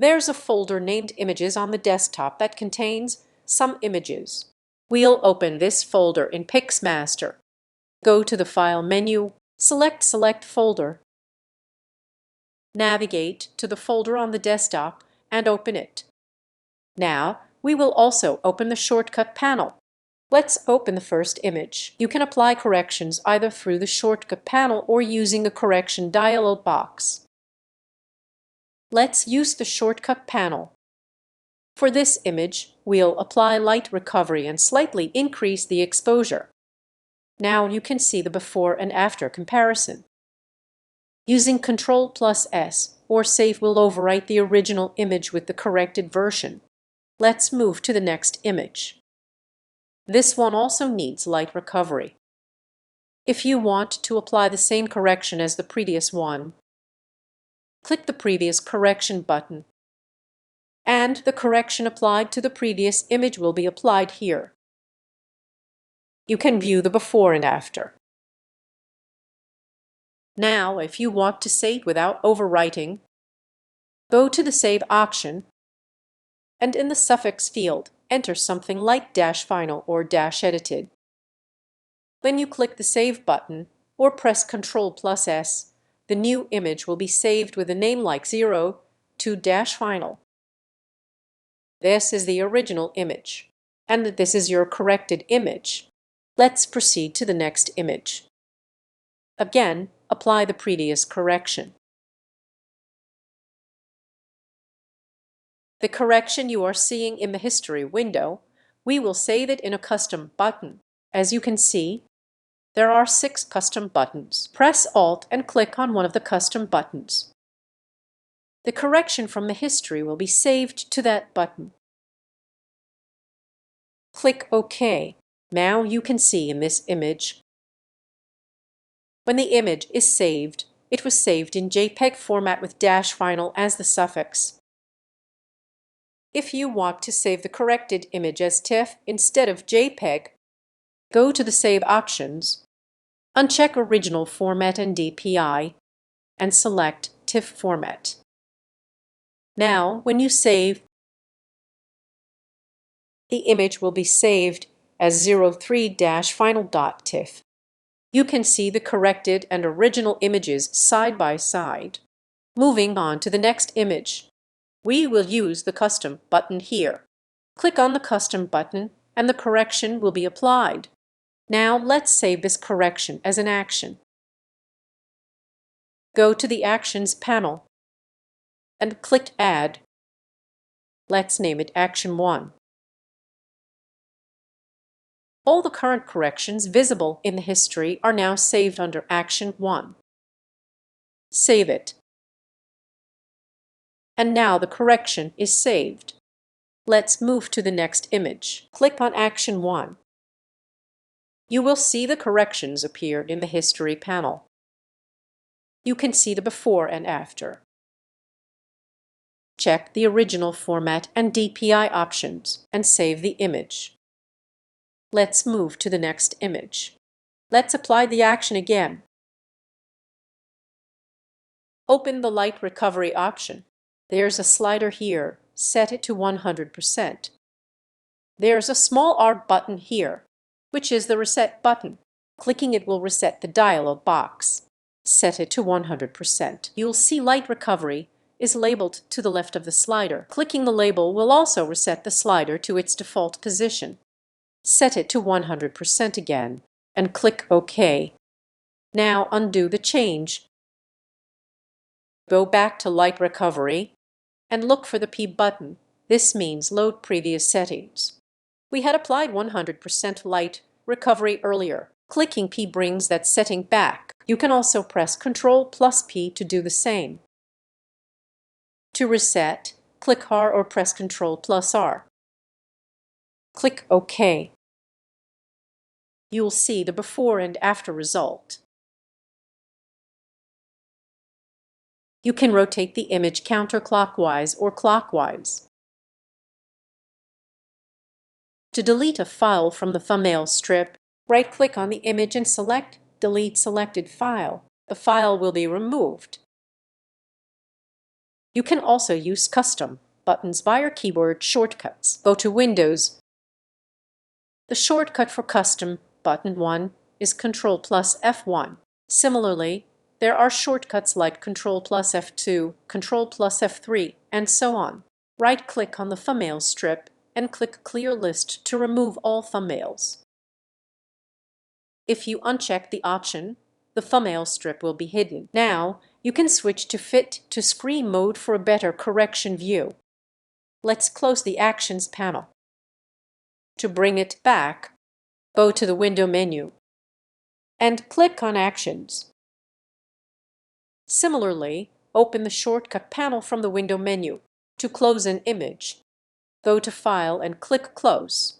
There's a folder named Images on the desktop that contains some images. We'll open this folder in PixMaster. Go to the File menu, select Folder. Navigate to the folder on the desktop and open it. Now, we will also open the shortcut panel. Let's open the first image. You can apply corrections either through the shortcut panel or using the correction dialog box. Let's use the shortcut panel. For this image, we'll apply light recovery and slightly increase the exposure. Now you can see the before and after comparison. Using Ctrl+S or Save will overwrite the original image with the corrected version. Let's move to the next image. This one also needs light recovery. If you want to apply the same correction as the previous one, click the previous correction button, and the correction applied to the previous image will be applied here. You can view the before and after. Now, if you want to save without overwriting, go to the Save option, and in the suffix field, enter something like -final or -edited. Then you click the Save button or press Ctrl+S. The new image will be saved with a name like 0 to -final. This is the original image, and this is your corrected image. Let's proceed to the next image. Again, apply the previous correction. The correction you are seeing in the history window, we will save it in a custom button. As you can see, there are 6 custom buttons. Press Alt and click on one of the custom buttons. The correction from the history will be saved to that button. Click OK. Now you can see in this image, when the image is saved, it was saved in JPEG format with -final as the suffix. If you want to save the corrected image as TIFF instead of JPEG, go to the Save options, uncheck Original Format and DPI, and select TIFF format. Now, when you save, the image will be saved as 03-final.tiff. You can see the corrected and original images side by side. Moving on to the next image, we will use the Custom button here. Click on the Custom button and the correction will be applied. Now let's save this correction as an action. Go to the Actions panel and click Add. Let's name it Action 1. All the current corrections visible in the history are now saved under Action 1. Save it. And now the correction is saved. Let's move to the next image. Click on Action 1. You will see the corrections appeared in the History panel. You can see the before and after. Check the original format and DPI options and save the image. Let's move to the next image. Let's apply the action again. Open the light recovery option. There's a slider here. Set it to 100%. There's a small R button here, which is the reset button. Clicking it will reset the dialog box. Set it to 100%. You'll see light recovery is labeled to the left of the slider. Clicking the label will also reset the slider to its default position. Set it to 100% again and click OK. Now undo the change. Go back to light recovery and look for the P button. This means load previous settings. We had applied 100% light recovery earlier. Clicking P brings that setting back. You can also press Ctrl+P to do the same. To reset, click R or press Ctrl+R. Click OK. You'll see the before and after result. You can rotate the image counterclockwise or clockwise. To delete a file from the thumbnail strip, right-click on the image and select Delete Selected File. The file will be removed. You can also use custom buttons via keyboard shortcuts. Go to Windows. The shortcut for custom button 1 is Ctrl plus F1. Similarly, there are shortcuts like Ctrl plus F2, Ctrl plus F3, and so on. Right-click on the thumbnail strip and click Clear List to remove all thumbnails. If you uncheck the option, the thumbnail strip will be hidden. Now, you can switch to Fit to Screen mode for a better correction view. Let's close the Actions panel. To bring it back, go to the Window menu and click on Actions. Similarly, open the Shortcut panel from the Window menu. To close an image, go to File and click Close.